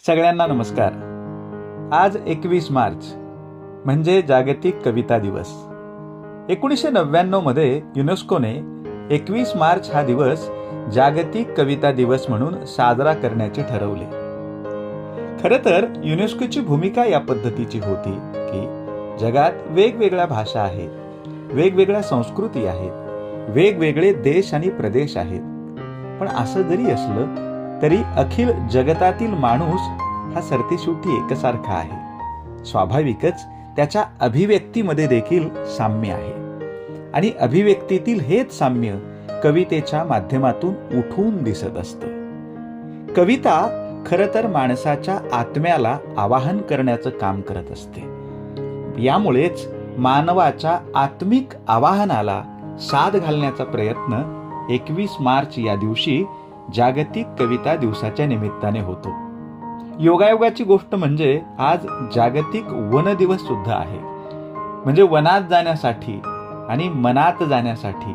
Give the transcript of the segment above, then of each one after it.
सगळ्यांना नमस्कार. आज 21 मार्च म्हणजे जागतिक कविता दिवस. 1999 मध्ये युनेस्कोने 21 मार्च हा दिवस जागतिक कविता दिवस म्हणून साजरा करण्याचे ठरवले. खरं तर युनेस्कोची भूमिका या पद्धतीची होती की जगात वेगवेगळ्या भाषा आहेत, वेगवेगळ्या संस्कृती आहेत, वेगवेगळे देश आणि प्रदेश आहेत. पण असं जरी असलं तरी अखिल जगतातील माणूस हा सरतेशेवटी एकसारखा आहे. स्वाभाविकच त्याच्या अभिव्यक्तीमध्ये देखील साम्य आहे आणि अभिव्यक्तीतील हेच साम्य कवितेच्या माध्यमातून उठून दिसत असतं. कविता खरं तर माणसाच्या आत्म्याला आवाहन करण्याचं काम करत असते. यामुळेच मानवाच्या आत्मिक आवाहनाला साद घालण्याचा प्रयत्न 21 मार्च या दिवशी जागतिक कविता दिवसाच्या निमित्ताने होतो. योगायोगाची गोष्ट म्हणजे आज जागतिक वन दिवस सुद्धा आहे. म्हणजे वनात जाण्यासाठी आणि मनात जाण्यासाठी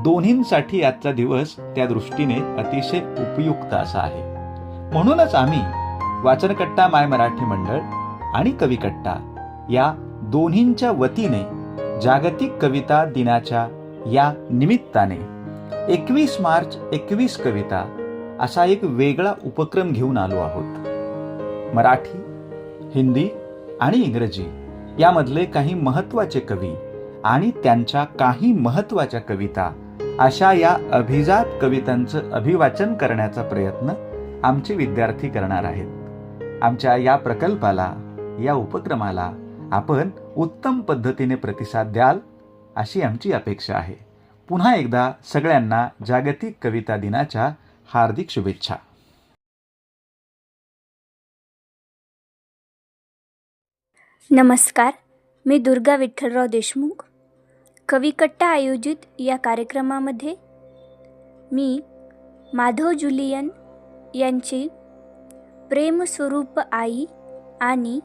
दोन्हींसाठी आजचा दिवस त्या दृष्टीने अतिशय उपयुक्त असा आहे. म्हणूनच आम्ही वाचनकट्टा माय मराठी मंडळ आणि कविकट्टा या दोन्हींच्या वतीने जागतिक कविता दिनाच्या या निमित्ताने 21 मार्च 21 कविता असा एक वेगळा उपक्रम घेऊन आलो आहोत. मराठी, हिंदी आणि इंग्रजी यामधले काही महत्त्वाचे कवी आणि त्यांच्या काही महत्त्वाच्या कविता अशा या अभिजात कवितांचं अभिवाचन करण्याचा प्रयत्न आमचे विद्यार्थी करणार आहेत. आमच्या या प्रकल्पाला, या उपक्रमाला आपण उत्तम पद्धतीने प्रतिसाद द्याल अशी आमची अपेक्षा आहे. पुन्हा एकदा सगळ्यांना जागतिक कविता दिनाच्या हार्दिक शुभेच्छा. नमस्कार, मी दुर्गा विठ्ठलराव देशमुख. कविकट्टा आयोजित या कार्यक्रमामध्ये मी माधव जुलियन यांची प्रेमस्वरूप आई आणि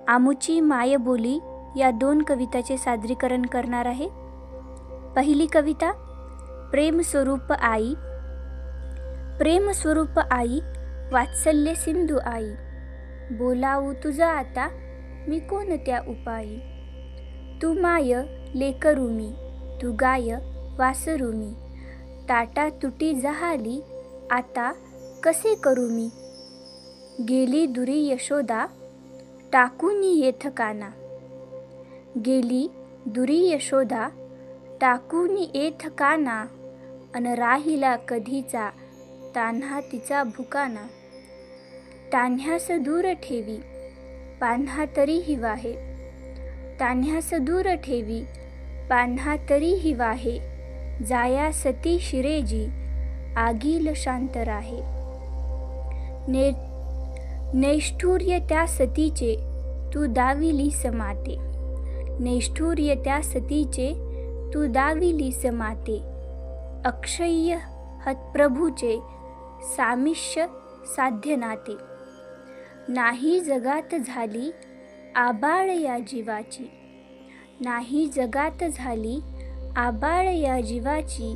आमुची मायबोली या 2 कविताचे सादरीकरण करणार आहे. पहिली कविता, प्रेमस्वरूप आई. प्रेमस्वरूप आई, वात्सल्य सिंधू आई, बोलावू तुझा आता मी कोणत्या उपायी. तू माय लेकरू मी, तू गाय वासरू मी, ताटा तुटी जहाली आता कसे करू मी. गेली दुरी यशोदा टाकून येथ काना, गेली दुरी यशोदा टाकून येथ काना, अन राहिला कधीचा तान्हा तिचा भुकाना. तान्ह्यास दूर ठेवी पान्हा तरीही वाहे, तान्ह्यास दूर ठेवी पान्हा तरीही वाहे, जाया सती शिरेजी आगील शांत राहे. नैष्ठुर्य त्या सतीचे तू दाविलीस माते, नैष्ठुर्य त्या सतीचे तू दाविलीस माते, अक्षय्य हतप्रभूचे सामिष्य साध्य नाते. नाही जगात झाली आबाळ या जीवाची, नाही जगात झाली आबाळ या जीवाची,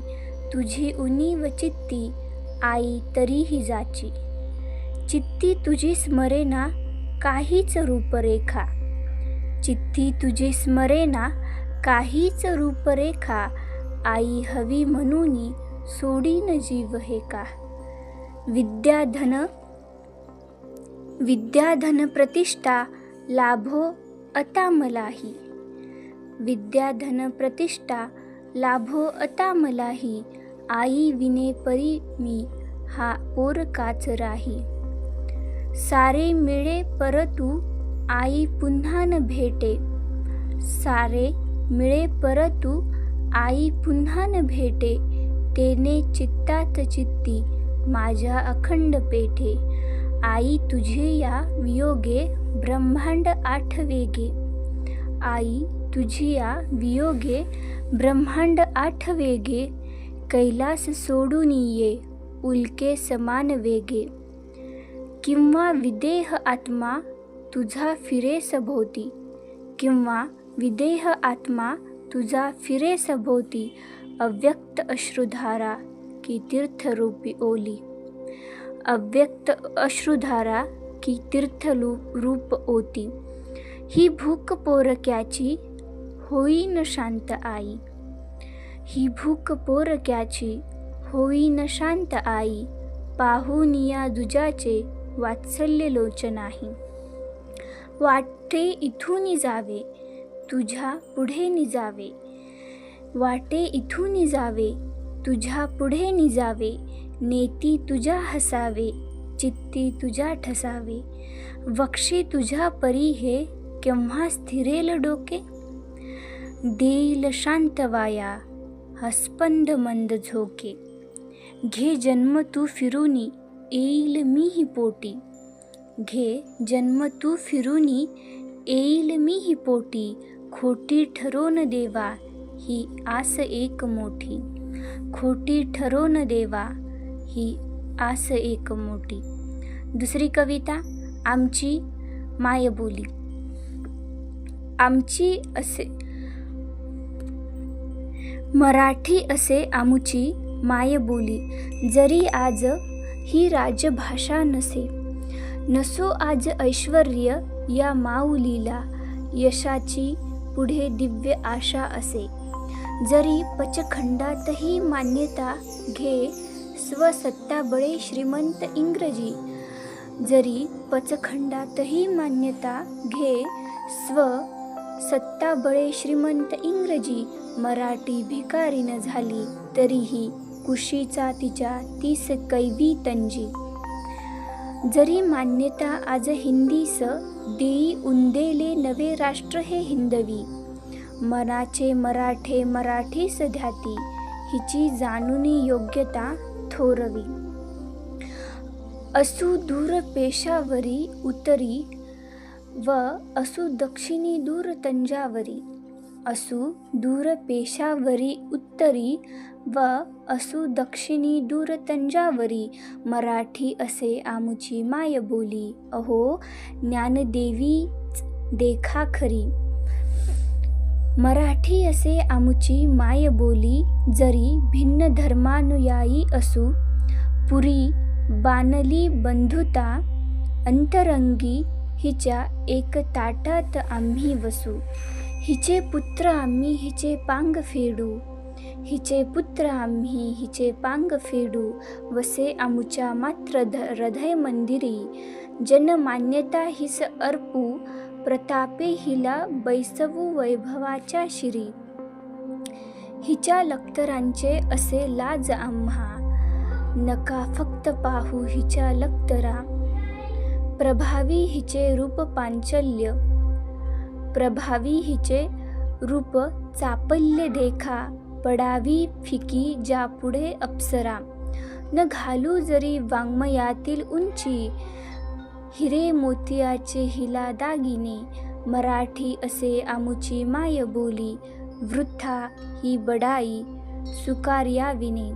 तुझी उणीव चित्ती आई तरीही जाची. चित्ती तुझी स्मरेना काहीच रूपरेखा, चित्ती तुझी स्मरेना काहीच रूपरेखा, आई हवी म्हणून सोडीन जीव हे का. विद्याधन प्रतिष्ठा लाभो आता मलाही, विद्याधन प्रतिष्ठा लाभो आता मलाही, आई विने परी मी हा पोर काच राही. सारे मिळे परतू आई पुन्हा न भेटे, सारे मिळे परतू आई पुन्हा न भेटे, तेने चित्तात चित्ती माझ्या अखंड पेठे. आई तुझे या वियोगे ब्रह्मांड आठवेगे, आई तुझी या वियोगे ब्रह्मांड आठवेगे, कैलास सोडून ये उल्के समान वेगे. किंवा विदेह आत्मा तुझा फिरे सभोवती, किंवा विदेह आत्मा तुझा फिरे सभोवती, अव्यक्त अश्रुधारा की तीर्थरूपी ओली. अव्यक्त अश्रुधारा की तीर्थरूप ओती. ही भूक पोरक्याची होईन शांत आई. ही भूक पोरक्याची होईन शांत आई. पाहुनिया दुजाचे वात्सल्य लोचनाही. वाटे इथून जावे तुझ्या पुढे निजावे. वाटे इथून जावे तुझ्या पुढे निजावे. नेती तुझ्या हसावे चित्ती तुझ्या ठसावे. वक्षी तुझ्या परी हे केव्हा स्थिरेल डोके. देईल शांत वाया हस्पंद मंद झोके. घे जन्म तू फिरूनी येईल मीही पोटी. घे जन्म तू फिरूनी येईल मीही पोटी. खोटी ठरोन देवा ही आस एक मोठी. खोटी ठरोन देवा ही आस एक मोठी. दुसरी कविता आमची मायबोली. आमची असे मराठी असे आमुची मायबोली. जरी आज ही राजभाषा नसे. नसो आज ऐश्वर्य या माऊलीला. यशाची पुढे दिव्य आशा असे. जरी पचखंडातही मान्यता घे स्वसत्ताबळे श्रीमंत इंग्रजी. जरी पचखंडातही मान्यता घे स्वसत्ताबळे श्रीमंत इंग्रजी. मराठी भिकारी न झाली तरीही कुशीचा तिच्या 30 कैवी तंजी. जरी मान्यता आज हिंदीस देई उंदेले नवे राष्ट्र हे हिंदवी. मनाचे मराठे मराठीस ध्याती हिची जाणूनी योग्यता थोरवी. असू दूर पेशावरी उतरी व असू दक्षिणी दूर तंजावरी. असू दूर पेशावरी उत्तरी व असू दक्षिणी दूर तंजावरी. मराठी असे आमुची मायबोली. अहो ज्ञानदेवीच देखा खरी. मराठी असे आमुची मायबोली. जरी भिन्न धर्मानुयायी असू. पुरी बानली बंधुता अंतरंगी. हिच्या एक ताटात आम्ही वसू. हिचे पुत्र आम्ही हिचे पांग फेडू. हिचे पुत्र आम्ही हिचे पांग फेडू. वसे आमुच्या मात्र हृदय मंदिरी. जनमान्यता हिस अर्पू. प्रतापे हिला बैसवू वैभवाच्या शिरी. हिच्या लक्तरांचे असे लाज आम्हा. नका फक्त पाहू हिच्या लक्तरा. प्रभावी हिचे रूप पांचल्य. प्रभावी हिचे रूप चापल्य देखा. पडावी फिकी ज्यापुढे अप्सरा. न घालू जरी वाङ्मयातील उंची. हिरे मोतियाचे हिला दागिने. मराठी असे आमुची मायबोली. वृथा ही बडाई सुकार्याविने.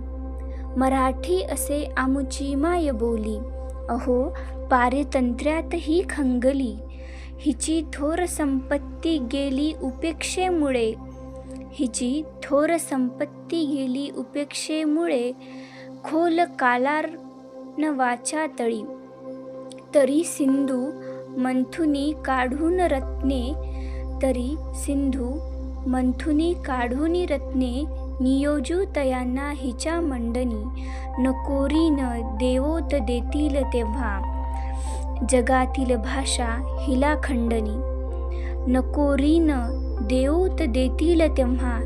मराठी असे आमुची मायबोली. अहो पारतंत्र्यात ही खंगली. हिची थोर संपत्ती गेली उपेक्षेमुळे. हिची थोर संपत्ती गेली उपेक्षेमुळे. खोल कालार्णवाच्या तळी. तरी सिंधू मंथुनी काढून रत्ने. तरी सिंधू मंथुनी काढून रत्ने. नियोजू तयांना हिच्या मंडनी. नकोरीन देवोत देतील तेव्हा. जगातील भाषा हिला खंडनी. नकोरीन देवोत देतील तेव्हा.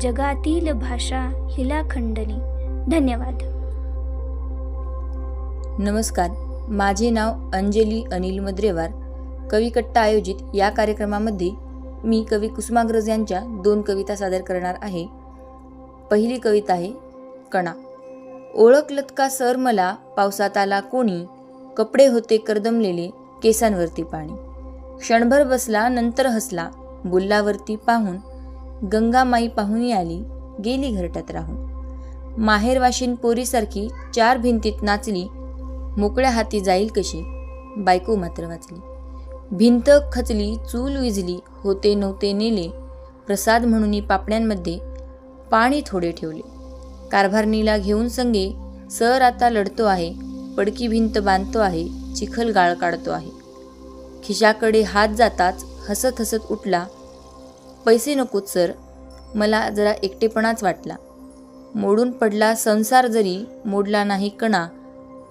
जगातील भाषा हिला खंडनी. धन्यवाद. नमस्कार, माझे नाव अंजली अनिल मद्रेवार. कविकट्टा आयोजित या कार्यक्रमामध्ये मी कवी कुसुमाग्रज यांच्या 2 कविता सादर करणार आहे. पहिली कविता आहे कणा. ओळखलत का सर मला पावसात आला कोणी. कपडे होते करदमलेले केसांवरती पाणी. क्षणभर बसला नंतर हसला बुल्लावरती पाहून. गंगामाई पाहुणी आली गेली घरट्यात राहून. माहेरवाशीन पोरीसारखी 4 भिंतीत नाचली. मोकळ्या हाती जाईल कशी बायको मात्र वाचली. भिंत खचली चूल विझली होते नव्हते नेले. प्रसाद म्हणून पापण्यांमध्ये पाणी थोडे ठेवले. कारभारणीला घेऊन संगे सर आता लढतो आहे. पडकी भिंत बांधतो आहे चिखलगाळ काढतो आहे. खिशाकडे हात जाताच हसत हसत उठला. पैसे नकोत सर, मला जरा एकटेपणाच वाटला. मोडून पडला संसार जरी मोडला नाही कणा,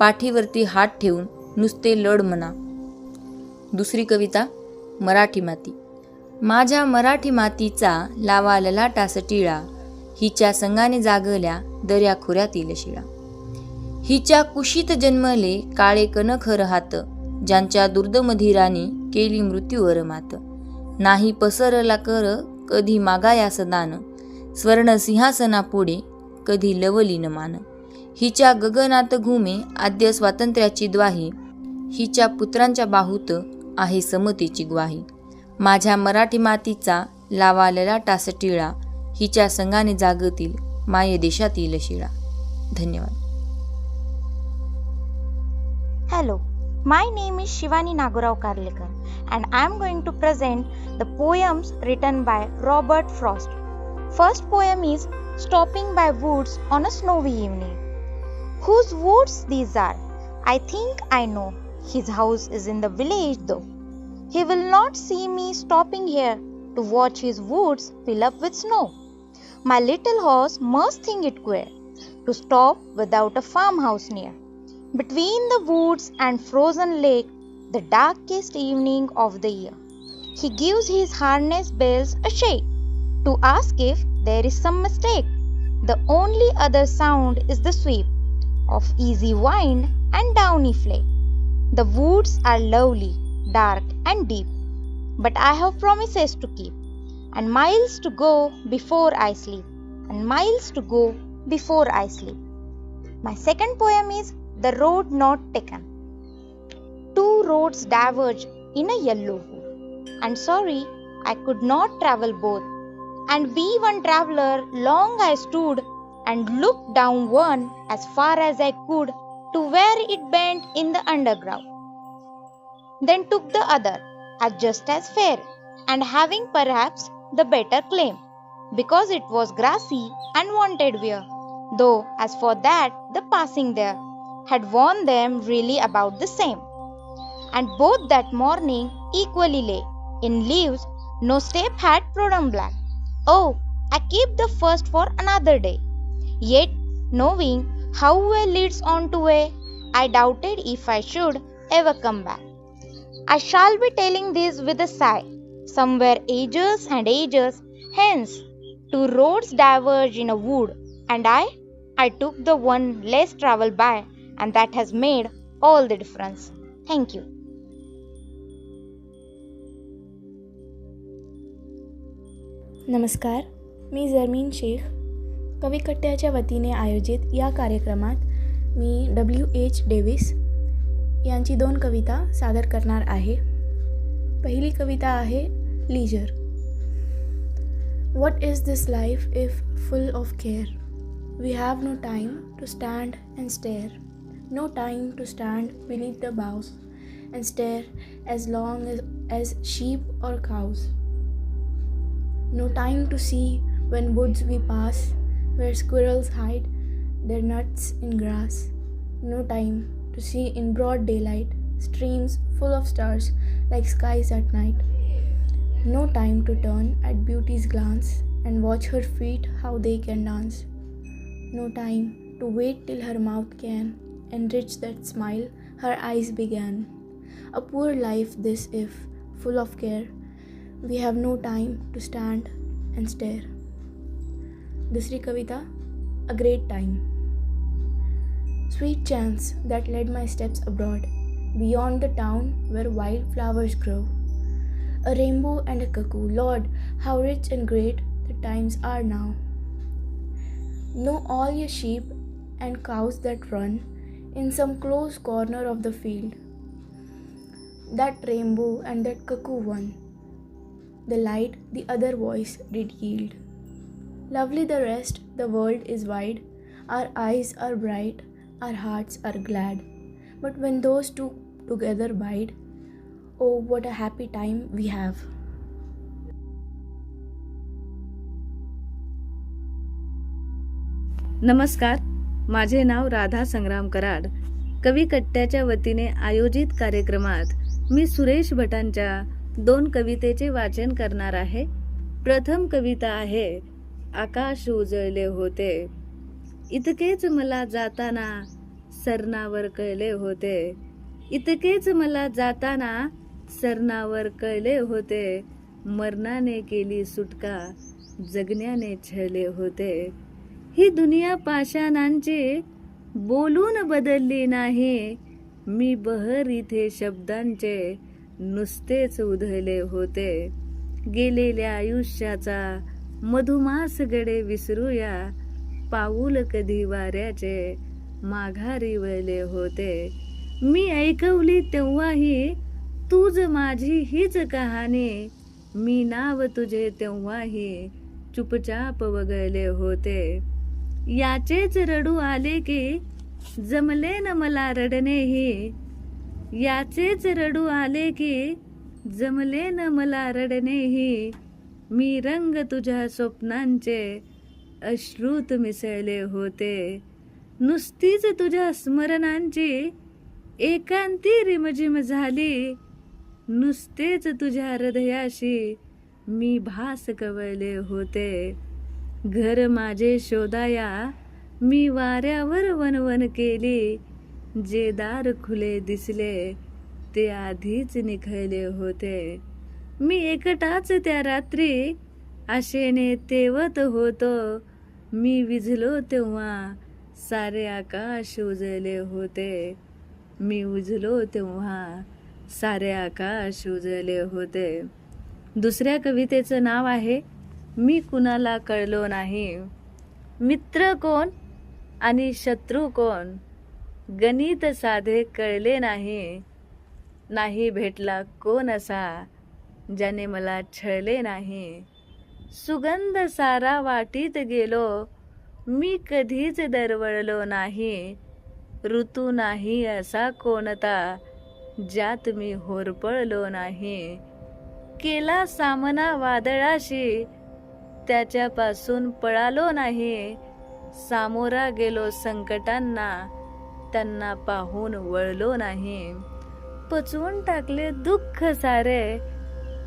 पाठीवरती हात ठेवून नुसते लढ म्हणा. दुसरी कविता मराठी माती. माझ्या मराठी मातीचा लावा ललाटास टिळा, हिच्या संगाने जागल्या दर्या खोऱ्यातील शिळा. हिच्या कुशीत जन्मले काळे कनखर हात, ज्यांच्या दुर्दमधीराने केली मृत्यूवर मात. नाही पसरला कर कधी मागायास दान, स्वर्ण सिंहासना पुढे कधी लवली न मान. हिच्या गगनात घुमे आद्य स्वातंत्र्याची द्वाही, हिच्या पुत्रांच्या बाहूत आहे समतेची ग्वाही. माझ्या मराठी मातीचा लावा ललाटास टिळा, हिच्या संगाने जागतील माय देशातील शिळा. धन्यवाद. Hello, my name is Shivani Nagurao Karlekar and I am going to present the poems written by Robert Frost. First poem is Stopping by Woods on a Snowy Evening. Whose woods these are? I think I know. His house is in the village though. He will not see me stopping here to watch his woods fill up with snow. My little horse must think it queer to stop without a farmhouse near. Between the woods and frozen lake, the darkest evening of the year, he gives his harness bells a shake to ask if there is some mistake. The only other sound is the sweep of easy wind and downy flake. The woods are lovely, dark and deep, but I have promises to keep, and miles to go before I sleep, and miles to go before I sleep. My second poem is The Road Not Taken. Two roads diverge in a yellow wood, and sorry I could not travel both. And be one traveler long I stood, and looked down one as far as I could to where it bent in the underground. Then took the other as just as fair, and having perhaps the better claim, because it was grassy and wanted wear. Though as for that the passing there had warned them really about the same. And both that morning equally lay in leaves, no step had trodden black. Oh, I keep the first for another day. Yet, knowing how way leads on to way, I doubted if I should ever come back. I shall be telling this with a sigh, somewhere ages and ages hence. Two roads diverge in a wood, and I took the one less traveled by, and that has made all the difference. Thank you. नमस्कार, मी जर्मीन शेख. कविकट्ट्याच्या वतीने आयोजित या कार्यक्रमात मी W.H. Davis यांची 2 कविता सादर करणार आहे. पहिली कविता आहे leisure. What is this life if full of care? We have no time to stand and stare, no time to stand beneath the boughs and stare as long as sheep or cows. No time to see when woods we pass, where squirrels hide their nuts in grass. No time to see in broad daylight streams full of stars like skies at night. No time to turn at beauty's glance and watch her feet how they can dance. No time to wait till her mouth can enrich that smile her eyes began. A poor life this if, full of care, we have no time to stand and stare. दूसरी कविता, A Great Time. Sweet chance that led my steps abroad, beyond the town where wildflowers grow. A rainbow and a cuckoo, Lord, how rich and great the times are now. Know all your sheep and cows that run in some close corner of the field. That rainbow and that cuckoo one, the light the other voice did yield. Lovely the rest, the world is wide, our eyes are bright, our hearts are glad. But when those two together bide, oh what a happy time we have. नमस्कार, माझे नाव राधा संग्राम कराड. कविकट्ट्याच्या वतीने आयोजित कार्यक्रमात मी सुरेश भटांच्या 2 कवितेचे वाचन करणार आहे. प्रथम कविता आहे आकाश उजळले होते. इतकेच मला जाताना सरणावर कळले होते. इतकेच मला जाताना सरणावर कळले होते. मरणाने केली सुटका, जगण्याने छळले होते. ही दुनिया पाषाणांची बोलून बदलली नाही. मी बहर इथे शब्दांचे नुसतेच उधळले होते. गेलेल्या आयुष्याचा मधुमास गडे विसरूया. पाऊल कधी वाऱ्याचे माघारी वळले होते. मी ऐकवली तेव्हाही तूच माझी हीच कहाणी. मी नाव तुझे तेव्हाही चुपचाप वगळले होते. याचेच रडू आले की जमले न मला रडणेही. याचेच रडू आले की जमले न मला रडणेही. मी रंग तुझ्या स्वप्नांचे अश्रूत मिसळले होते. नुसतीच तुझ्या स्मरणांची एकांती रिमझिम झाली. नुसतेच तुझ्या हृदयाशी मी भास कवळले होते. घर माझे शोधाया मी वाऱ्यावर वनवन केली. जे दार खुले दिसले ते आधीच निखळले होते. मी एकटाच त्या रात्री आशेने तेवत होतो. मी विझलो तेव्हा सारे आकाश उजळले होते. मी उजलो तेव्हा सारे आकाश उजळले होते. दुसऱ्या कवितेचं नाव आहे मी कुणाला कळलो नाही. मित्र कोण आणि शत्रू कोण गणित साधे कळले नाही. नाही भेटला कोण असा ज्याने मला छळले नाही. सुगंध सारा वाटीत गेलो मी कधीच दरवळलो नाही. ऋतू नाही असा कोणता ज्यात मी होरपळलो नाही. केला सामना वादळाशी त्याच्यापासून पळालो नाही. सामोरा गेलो संकटांना त्यांना पाहून वळलो नाही. पचवून टाकले दुःख सारे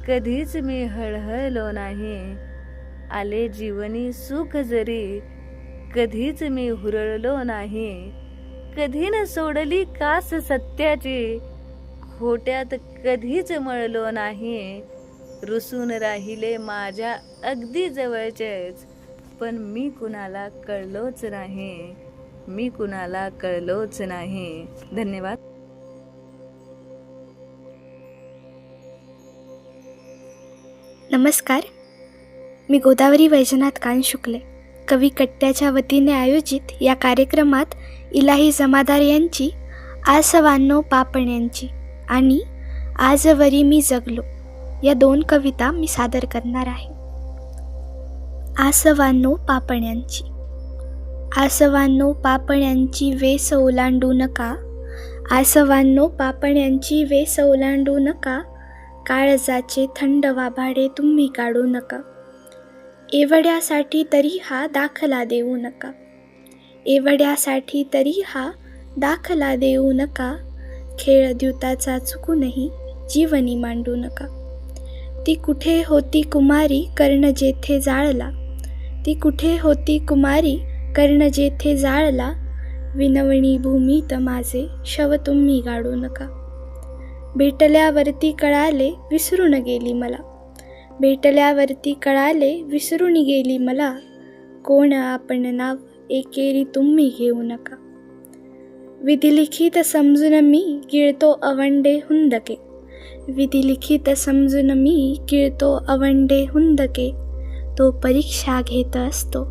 कधीच मी हळहळलो नाही. आले जीवनी सुख जरी कधीच मी हुरळलो नाही. कधी न सोडली कास सत्याची खोट्यात कधीच मळलो नाही. रुसून राहिले माझ्या अगदी जवळचेच पण मी कुणाला कळलोच नाही. मी कुणाला कळलोच नाही. धन्यवाद. नमस्कार, मी गोदावरी वैजनाथ कानशुक्ले कविकट्ट्याच्या वतीने आयोजित या कार्यक्रमात इलाही जमादार यांची आसवांनो पापण्यांची आणि आजवरी मी जगलो या 2 कविता मी सादर करणार आहे. आसवांनो पापण्यांची. आसवांनो पापण्यांची वेस ओलांडू नका. आसवांनो पापण्यांची वेस ओलांडू नका. काळजाचे थंड वाभाडे तुम्ही काढू नका. एवढ्यासाठी तरी हा दाखला देऊ नका. एवढ्यासाठी तरी हा दाखला देऊ नका. खेळ द्यूताचा चुकूनही जीवनी मांडू नका. ती कुठे होती कुमारी कर्ण जेथे जाळला. ती कुठे होती कुमारी कर्ण जेथे जाळला. विनवणी भूमीत माझे शव तुम्ही गाडू नका. भेटल्यावरती कळाले विसरून गेली मला. भेटल्यावरती कळाले विसरून गेली मला. कोण आपण नाव एकेरी तुम्ही घेऊ नका. विधिलिखित समजून मी गिळतो अवंडे हुंदके. विधिलिखित समजून मी गिळतो अवंडे हुंदके. तो परीक्षा घेत असतो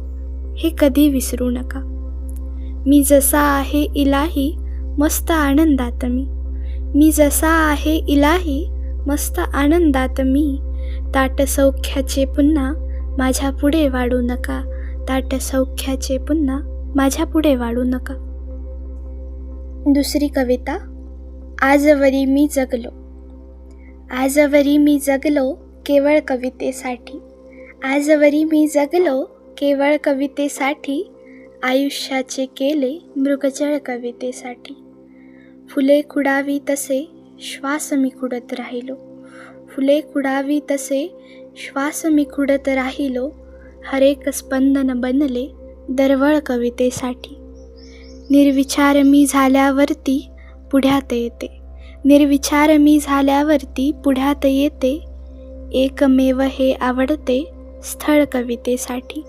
हे कधी विसरू नका. मी जसा आहे इलाही मस्त आनंदात मी. मी जसा आहे इलाही मस्त आनंदात मी. ताट सौख्याचे पुन्हा माझ्या पुढे वाढू नका. ताट सौख्याचे पुन्हा माझ्या पुढे वाढू नका. दुसरी कविता आजवरी मी जगलो. आजवरी मी जगलो केवळ कवितेसाठी. आजवरी मी जगलो केवळ कवितेसाठी. आयुष्याचे केले मृगजळ कवितेसाठी. फुले कुडावी तसे श्वास मी कुडत राहिलो. फुले कुडावी तसे श्वास मी कुडत राहिलो. हरेक स्पंदन बनले दरवळ कवितेसाठी. निर्विचार मी झाल्यावरती पुढ्यात येते. निर्विचार मी झाल्यावरती पुढ्यात येते. एकमेव हे आवडते स्थळ कवितेसाठी.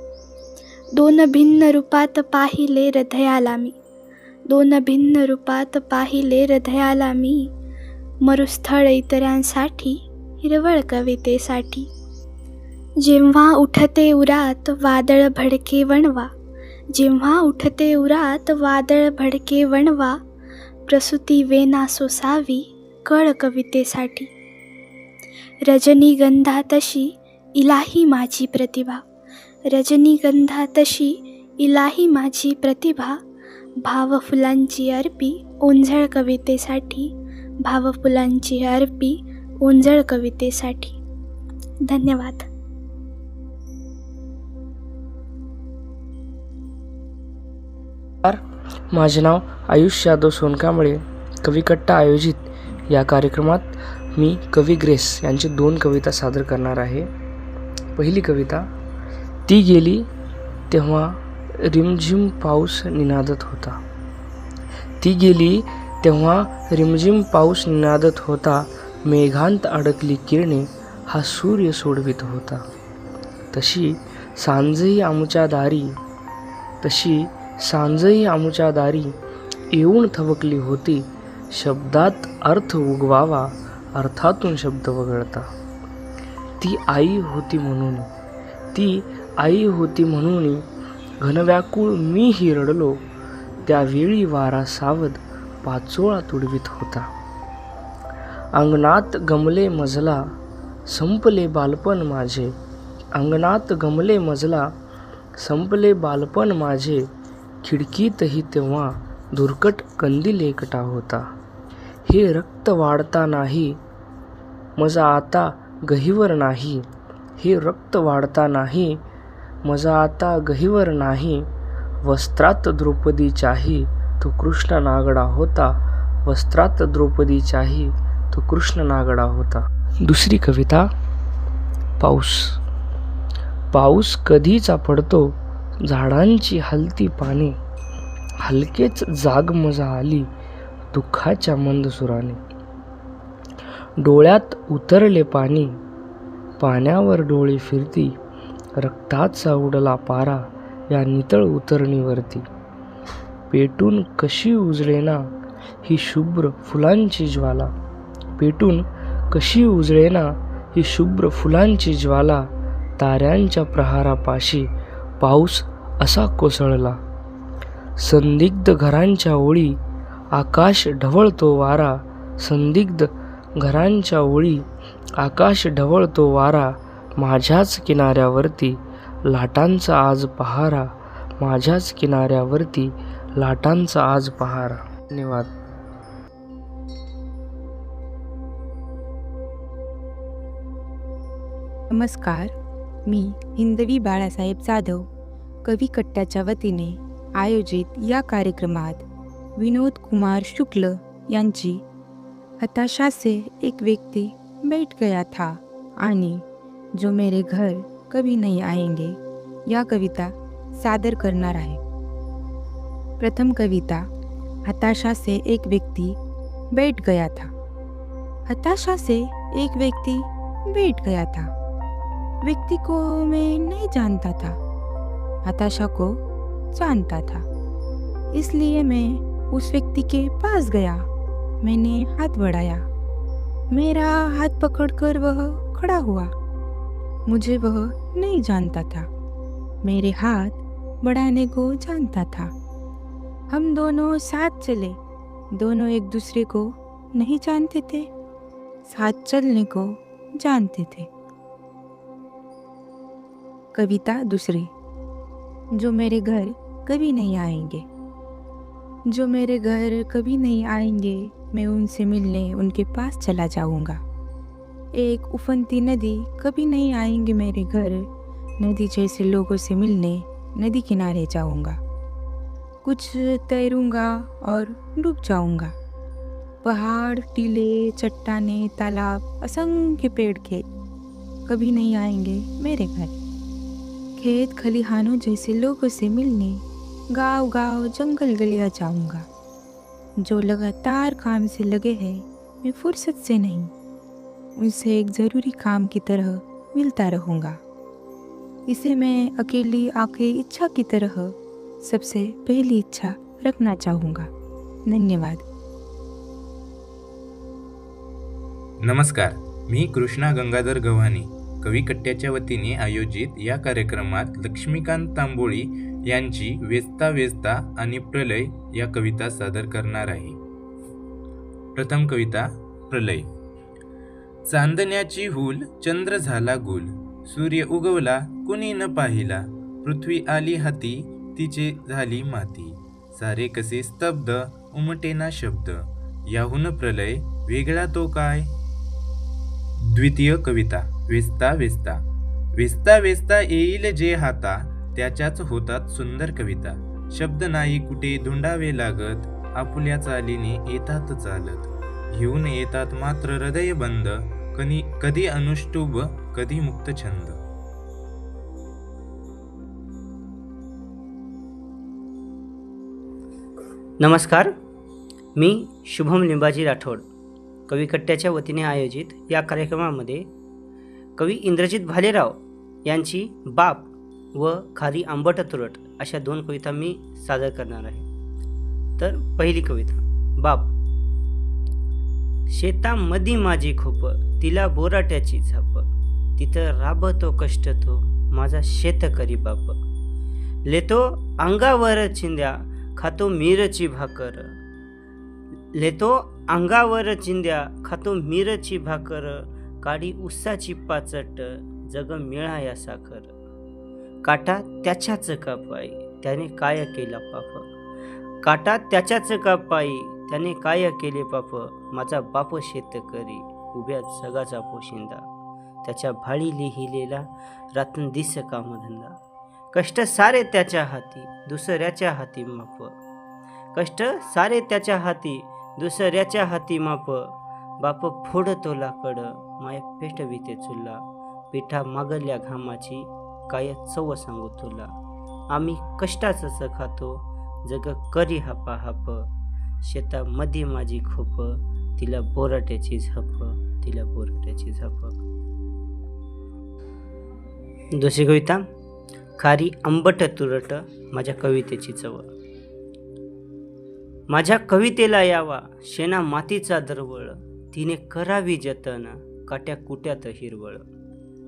दोन भिन्न रूपात पाहिले हृदयाला मी. दोन भिन्न रूपात पाहिले हृदयाला मी. मरुस्थळ इतरांसाठी हिरवळ कवितेसाठी. जेव्हा उठते उरात वादळ भडके वणवा. जेव्हा उठते उरात वादळ भडके वणवा. प्रसूती वेना सोसावी कळ कवितेसाठी. रजनीगंधा तशी इलाही माझी प्रतिभा. रजनीगंधा तशी इलाही माझी प्रतिभा. भावफुलांची अर्पी ओंझळ कवितेसाठी. भावफुलांची अर्पी ओंझळ कवितेसाठी. धन्यवाद. माझे नाव आयुष यादव सोनकांबळे. कविकट्टा आयोजित या कार्यक्रमात मी कवी ग्रेस यांची 2 कविता सादर करणार आहे. पहिली कविता. ती गेली तेव्हा रिमझिम पाऊस निनादत होता. ती गेली तेव्हा रिमझिम पाऊस निनादत होता. मेघांत अडकली किरणे हा सूर्य सोडवित होता. तशी सांजही आमुच्या दारी. तशी सांजही आमुच्या दारी येऊन थबकली होती. शब्दात अर्थ उगवावा अर्थातून शब्द वगळता. ती आई होती म्हणून. ती आई होती म्हणून घनव्याकुळ मीही रडलो. त्यावेळी वारा सावध पाचोळा तुडवीत होता. अंगणात गमले मजला संपले बालपण माझे. अंगणात गमले मजला संपले बालपण माझे. खिडकीतही तेव्हा धुरकट कंदील एकटा होता. हे रक्त वाढता नाही मजा आता गहिवर नाही. हे रक्त वाढता नाही मजा आता गहिवर नाही. वस्त्रात द्रौपदीच्याही तो कृष्ण नागडा होता. वस्त्रात द्रौपदीच्याही तो कृष्ण नागडा होता. दुसरी कविता. पाऊस. पाऊस कधीचा पडतो झाडांची हलती पाने. हलकेच जाग मजा आली दुःखाच्या मंद सुराने. डोळ्यात उतरले पाणी पाण्यावर डोळे फिरती. रक्ताचा उडला पारा या नितळ उतरणीवरती. पेटून कशी उजळेना ही शुभ्र फुलांची ज्वाला. पेटून कशी उजळेना ही शुभ्र फुलांची ज्वाला. ताऱ्यांच्या प्रहारापाशी पाऊस असा कोसळला. संदिग्ध घरांच्या ओळी आकाश ढवळतो वारा. संदिग्ध घरांच्या ओळी आकाश ढवळतो वारा. माझ्याच किनाऱ्यावरती लाटांचा आज पहारा. माझ्याच किनाऱ्यावरती लाटांचा आज पहारा. धन्यवाद. नमस्कार. मी हिंदवी बाळासाहेब जाधव कविकट्ट्याच्या वतीने आयोजित या कार्यक्रमात विनोद कुमार शुक्ल यांची हताशा से एक व्यक्ति बैठ गया था आणि जो मेरे घर कभी नहीं आएंगे या कविता सादर करणार आहे. प्रथम कविता. हताशा से एक व्यक्ति बैठ गया था. हताशा से एक व्यक्ति बैठ गया था. व्यक्ति को मैं नहीं जानता था, हताशा को जानता था. इसलिए मैं उस व्यक्ति के पास गया. मैंने हाथ बढ़ाया. मेरा हाथ पकड़कर वह खड़ा हुआ. मुझे वह नहीं जानता था, मेरे हाथ बढ़ाने को जानता था. हम दोनों साथ चले. दोनों एक दूसरे को नहीं जानते थे, साथ चलने को जानते थे. कविता दूसरी. जो मेरे घर कभी नहीं आएंगे. जो मेरे घर कभी नहीं आएंगे, मैं उनसे मिलने उनके पास चला जाऊंगा. एक उफनती नदी कभी नहीं आएंगे मेरे घर. नदी जैसे लोगों से मिलने नदी किनारे जाऊंगा. कुछ तैरूंगा और डूब जाऊंगा. पहाड़, टीले, चट्टाने, तालाब, असंख्य पेड़ खेत कभी नहीं आएंगे मेरे घर। खेत खलिहानों जैसे लोगों से मिलने गांव गांव जंगल गलियां जाऊंगा। जो लगातार काम से लगे हैं, मैं फुर्सत से नहीं, उनसे एक ज़रूरी काम की तरह मिलता रहूंगा। इसे मैं अकेली आके इच्छा की तरह सबसे पहली इच्छा रखना चाहूँगा। धन्यवाद। नमस्कार, मी कृष्णा गंगाधर गव्हाणे कवी कट्ट्याच्या वतीने आयोजित या कार्यक्रमात लक्ष्मीकांत तांबोळी यांची वेचता वेचता आणि प्रलय या कविता सादर करणार आहे. प्रथम कविता प्रलय. चांदण्याची हूल चंद्र झाला गुल, सूर्य उगवला कुणी न पाहिला, पृथ्वी आली हाती तिचे झाली माती, सारे कसे स्तब्ध उमटेना शब्द, याहून प्रलय वेगळा तो काय. द्वितीय कविता वेचता वेचता. वेचता वेचता येईल जे हाता, त्याच्याच होतात सुंदर कविता, शब्द नाही कुठे धुंडावे लागत, आपुल्या चालीने येतात चालत, घेऊन येतात मात्र हृदय बंद, कधी अनुष्टुभ कधी मुक्त छंद. नमस्कार, मी शुभम लिंबाजी राठोड कविकट्ट्याच्या वतीने आयोजित या कार्यक्रमामध्ये कवी इंद्रजित भालेराव यांची बाप व खारी आंबट तुरट अशा 2 कविता मी सादर करणार आहे. तर पहिली कविता बाप. शेतामधी माझी खोप, तिला बोराट्याची झाप, तिथं राबतो कष्ट तो माझा शेतकरी बाप, लेतो अंगावर चिंध्या खातो मिरची भाकर, लेतो अंगावर चिंध्या खातो मिरची भाकर, काडी उसाची पाचट जग मिळाया साखर, काटा त्याच्याच कापाई त्याने काय केला पाप, काटा त्याच्याच कापाई त्याने काय केले पाप, माझा बाप शेतकरी उभ्या जगाचा पोशिंदा, त्याच्या भाळी लिहिलेला रात्रंदिस कामधंदा, कष्ट सारे त्याच्या हाती दुसऱ्याच्या हाती माप, कष्ट सारे त्याच्या हाती दुसऱ्याच्या हाती माप, बाप फोडतो लाकड माय पेटविते चुल्ला, पिठा मागल्या घामाची काय चव सांगू तुला, आम्ही कष्टाचंच खातो जग करी हापा हाप, शेतामध्ये माझी खोप, तिला बोराट्याची झप, तिला बोराट्याची झप. दुसरी कविता खारी आंबट तुरट माझ्या कवितेची चव. माझ्या कवितेला यावा शेणा मातीचा दरवळ, तिने करावी जतन काट्या कुट्यात हिरवळ,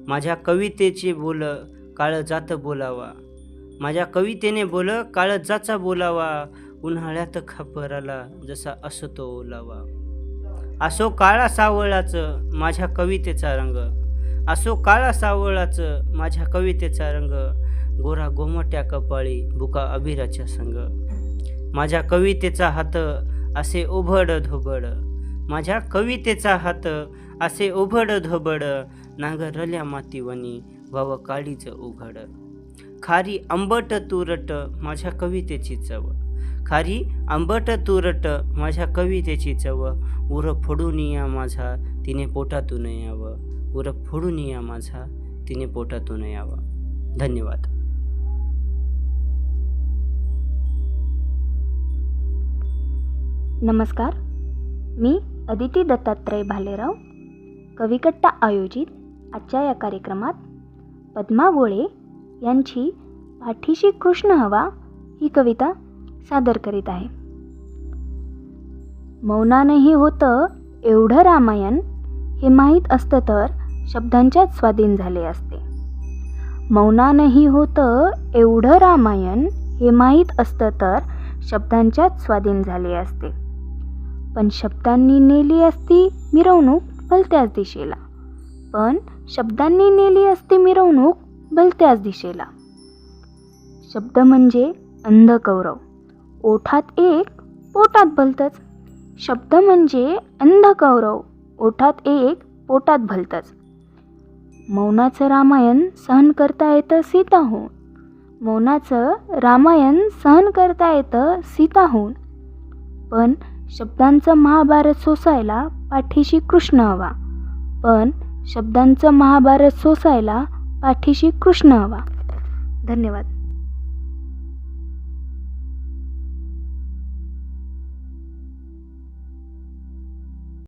माझ्या कवितेचे बोल काळजात बोलावा, माझ्या कवितेने बोल काळजाचा बोलावा, उन्हाळ्यात खापराला जसा असतो ओलावा, असो काळा सावळाचं माझ्या कवितेचा रंग, असो काळा सावळाचं माझ्या कवितेचा रंग, गोरा गोमट्या कपाळी बुका अभिराच्या संग, माझ्या कवितेचा हात असे ओभड धोबड, माझ्या कवितेचा हात असे ओभड धोबड, नांगरल्या मातीवनी व्हावं काळीचं उघड, खारी आंबट तुरट माझ्या कवितेची चव, खारी आंबट तुरट माझ्या कवितेची चव, उर फोडून या माझा तिने पोटातून यावं, उर फोडून या माझा तिने पोटातून यावं. धन्यवाद. नमस्कार, मी अदिती दत्तात्रय भालेराव कविकट्टा आयोजित आजच्या या कार्यक्रमात पद्मा वोळे यांची पाठीशी कृष्ण हवा ही कविता सादर करीत आहे. मौनानेही होतं एवढं रामायण, हे माहीत असतं तर शब्दांच्याच स्वाधीन झाले असते. मौनानेही होतं एवढं रामायण, हे माहीत असतं तर शब्दांच्याच स्वाधीन झाले असते. पण शब्दांनी नेली असती मिरवणूक भलत्याच दिशेला, पण शब्दांनी नेली असती मिरवणूक भलत्याच दिशेला. शब्द म्हणजे अंधकौरव, ओठात एक पोटात भलतंच. शब्द म्हणजे अंधकौरव, ओठात एक पोटात भलतंच. मौनाचं रामायण सहन करता येतं सीताहून, मौनाचं रामायण सहन करता येतं सीताहून, पण शब्दांचं महाभारत सोसायला पाठीशी कृष्ण हवा, पण शब्दांचं महाभारत सोसायला पाठीशी कृष्ण हवा. धन्यवाद.